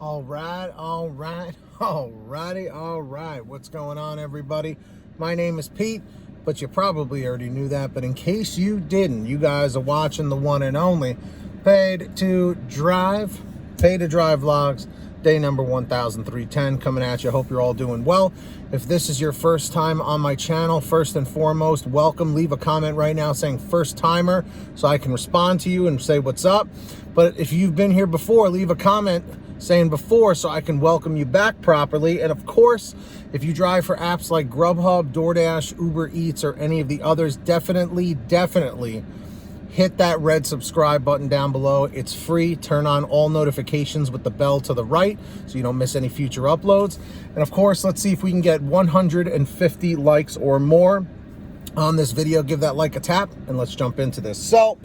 All right. What's going on, everybody? My name is Pete, but you probably already knew that. But in case you didn't, you guys are watching the one and only Paid to Drive Vlogs, day number 1310 coming at you. Hope you're all doing well. If this is your first time on my channel, first and foremost, welcome. Leave a comment right now saying first timer so I can respond to you and say what's up. But if you've been here before, leave a comment saying before so I can welcome you back properly. And of course, if you drive for apps like GrubHub, Doordash, Uber Eats, or any of the others, definitely hit that red subscribe button down below. It's free. Turn on all notifications with the bell to the right so you don't miss any future uploads. And of course, let's see if we can get 150 likes or more on this video. Give that like a tap and let's jump into this. So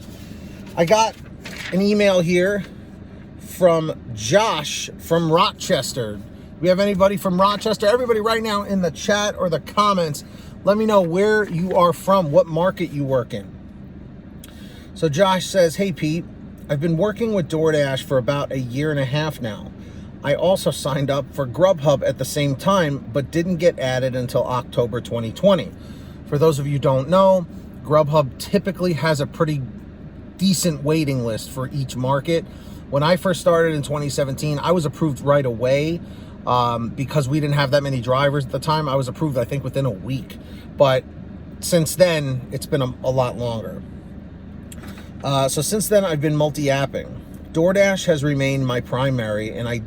I got an email here from Josh from Rochester. We have anybody from Rochester? Everybody right now in the chat or the comments, let me know where you are from, what market you work in. So Josh says, hey Pete, I've been working with Doordash for about a year and a half now. I also signed up for GrubHub at the same time, but didn't get added until October 2020. For those of you who don't know, GrubHub typically has a pretty decent waiting list for each market. When I first started in 2017, I was approved right away because we didn't have that many drivers at the time. I was approved, I think, within a week. But since then, it's been a lot longer. So since then, I've been multi-apping. DoorDash has remained my primary, and I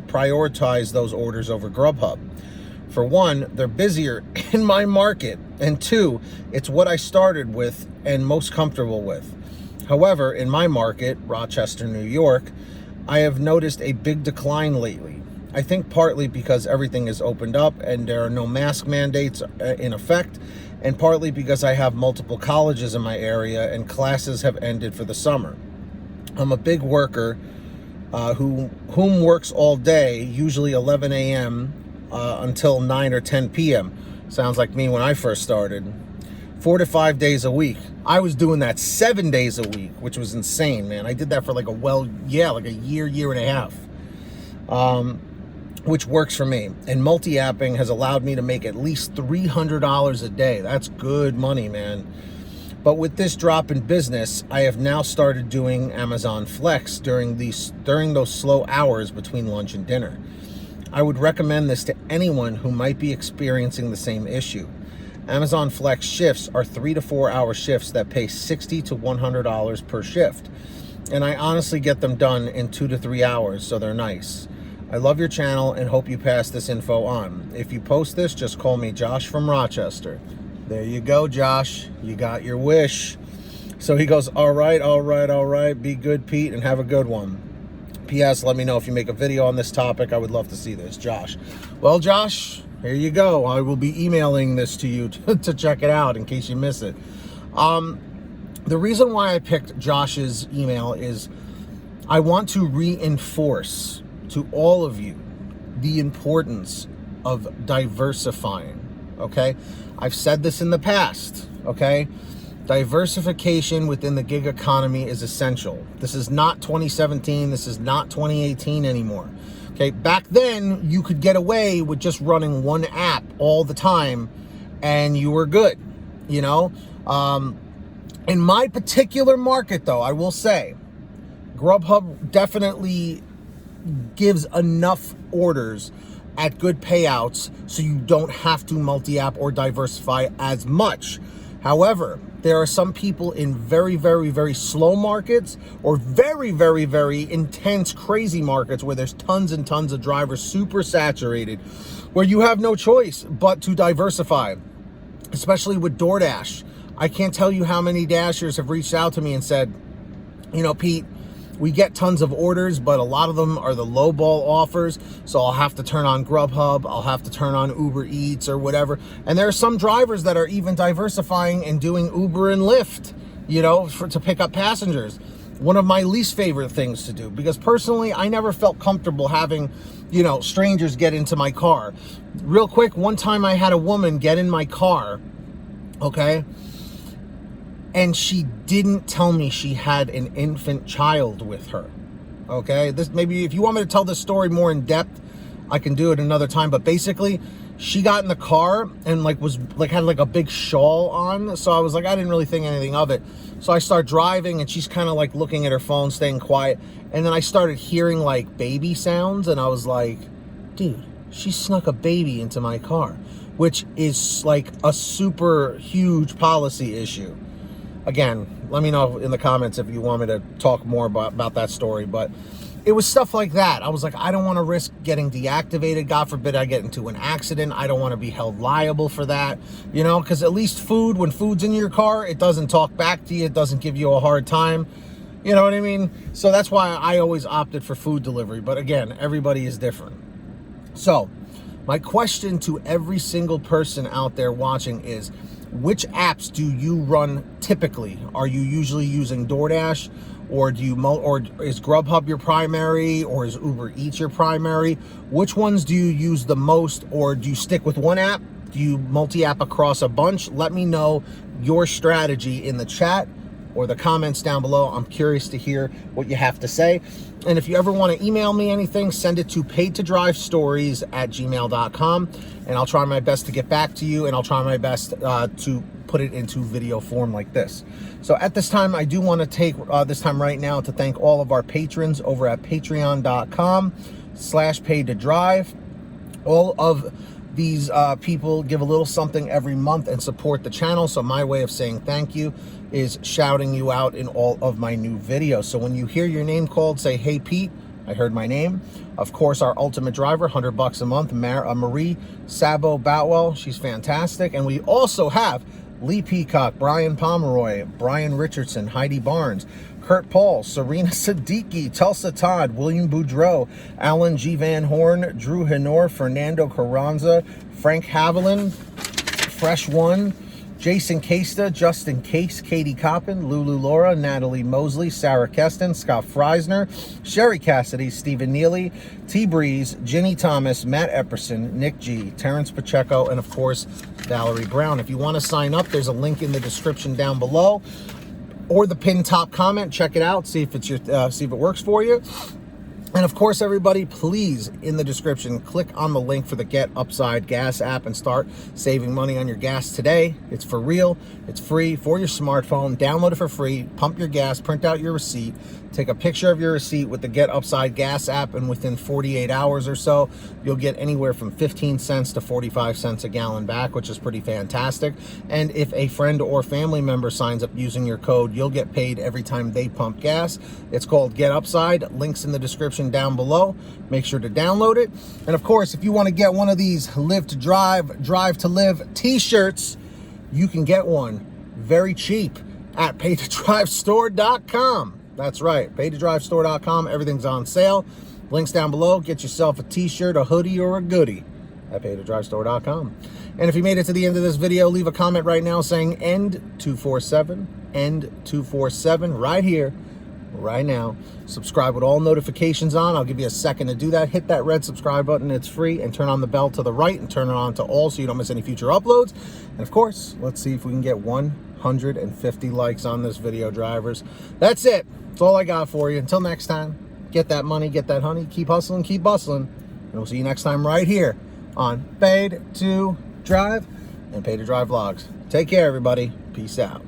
prioritize those orders over GrubHub. For one, they're busier in my market, and two, it's what I started with and most comfortable with. However, in my market, Rochester, New York, I have noticed a big decline lately. I think partly because everything is opened up and there are no mask mandates in effect, and partly because I have multiple colleges in my area and classes have ended for the summer. I'm a big worker whom works all day, usually 11 a.m. Until 9 or 10 p.m. Sounds like me when I first started. 4 to 5 days a week. I was doing that 7 days a week, which was insane, man. I did that for like a year and a half, which works for me. And multi-apping has allowed me to make at least $300 a day. That's good money, man. But with this drop in business, I have now started doing Amazon Flex during those slow hours between lunch and dinner. I would recommend this to anyone who might be experiencing the same issue. Amazon Flex shifts are 3 to 4 hour shifts that pay $60 to $100 per shift. And I honestly get them done in 2 to 3 hours, so they're nice. I love your channel and hope you pass this info on. If you post this, just call me Josh from Rochester. There you go, Josh. You got your wish. So he goes, all right. Be good, Pete, and have a good one. P.S. Let me know if you make a video on this topic. I would love to see this, Josh. Well, Josh, here you go. I will be emailing this to you to check it out in case you miss it. The reason why I picked Josh's email is I want to reinforce to all of you the importance of diversifying, okay? I've said this in the past, okay? Diversification within the gig economy is essential. This is not 2017. This is not 2018 anymore. Okay, back then you could get away with just running one app all the time and you were good, you know? In my particular market though, I will say, GrubHub definitely gives enough orders at good payouts so you don't have to multi-app or diversify as much. However, there are some people in very slow markets or very intense, crazy markets where there's tons and tons of drivers, super saturated, where you have no choice but to diversify, especially with DoorDash. I can't tell you how many Dashers have reached out to me and said, you know, Pete, we get tons of orders, but a lot of them are the low ball offers. So I'll have to turn on GrubHub. I'll have to turn on Uber Eats or whatever. And there are some drivers that are even diversifying and doing Uber and Lyft, you know, to pick up passengers. One of my least favorite things to do, because personally, I never felt comfortable having, you know, strangers get into my car. Real quick, one time I had a woman get in my car, okay? And she didn't tell me she had an infant child with her. okay? This, maybe if you want me to tell this story more in depth, I can do it another time. But basically, she got in the car and like was like had like a big shawl on. So I was like, I didn't really think anything of it. So I start driving and she's kind of like looking at her phone, staying quiet. And then I started hearing like baby sounds, and I was like, dude, she snuck a baby into my car, which is like a super huge policy issue. Again, let me know in the comments if you want me to talk more about that story. But it was stuff like that. I was like, I don't want to risk getting deactivated. God forbid I get into an accident. I don't want to be held liable for that, you know, because at least food, when food's in your car, it doesn't talk back to you. It doesn't give you a hard time. You know what I mean? So that's why I always opted for food delivery. But again, everybody is different. So my question to every single person out there watching is, which apps do you run typically? Are you usually using Doordash, or is GrubHub your primary, or is Uber Eats your primary? Which ones do you use the most, or do you stick with one app? Do you multi-app across a bunch? Let me know your strategy in the chat or the comments down below. I'm curious to hear what you have to say. And if you ever want to email me anything, send it to PaidToDriveStories@gmail.com, and I'll try my best to get back to you, and I'll try my best to put it into video form like this. So at this time, I do want to take this time right now to thank all of our patrons over at patreon.com/PaidToDrive. All of these people give a little something every month and support the channel. So my way of saying thank you is shouting you out in all of my new videos. So when you hear your name called, say, hey, Pete, I heard my name. Of course, our ultimate driver, $100 a month, Marie Szabo Boutwell. She's fantastic. And we also have Lee Peacock, Brian Pomeroy, Brian Richardson, Heidi Barnes, Kurt Paul, Serena Siddiqui, Tulsa Todd, William Boudreau, Alan G. Van Horn, Drew Henor, Fernando Carranza, Frank Haviland, Fresh One, Jason Casta, Justin Case, Katie Coppin, Lulu Laura, Natalie Mosley, Sarah Keston, Scott Freisner, Sherry Cassidy, Stephen Neely, T. Breeze, Ginny Thomas, Matt Epperson, Nick G, Terrence Pacheco, and of course, Valerie Brown. If you want to sign up, there's a link in the description down below, or the pinned top comment. Check it out, see if it's your, see if it works for you. And of course, everybody, please, in the description, click on the link for the Get Upside Gas app and start saving money on your gas today. It's for real. It's free for your smartphone. Download it for free. Pump your gas. Print out your receipt. Take a picture of your receipt with the Get Upside Gas app, and within 48 hours or so, you'll get anywhere from 15 cents to 45 cents a gallon back, which is pretty fantastic. And if a friend or family member signs up using your code, you'll get paid every time they pump gas. It's called Get Upside. Links in the description down below. Make sure to download it. And of course, if you want to get one of these Live to Drive, Drive to Live t-shirts, you can get one very cheap at PaidToDriveStore.com. That's right, PaidToDriveStore.com. Everything's on sale. Links down below. Get yourself a t-shirt, a hoodie, or a goodie at PaidToDriveStore.com. And if you made it to the end of this video, leave a comment right now saying end 247, end 247, right here, right now. Subscribe with all notifications on. I'll give you a second to do that. Hit that red subscribe button. It's free. And turn on the bell to the right and turn it on to all so you don't miss any future uploads. And of course, let's see if we can get 150 likes on this video, drivers. That's it. That's all I got for you. Until next time, get that money, get that honey, keep hustling, keep bustling. And we'll see you next time right here on Paid to Drive and Paid to Drive Vlogs. Take care, everybody. Peace out.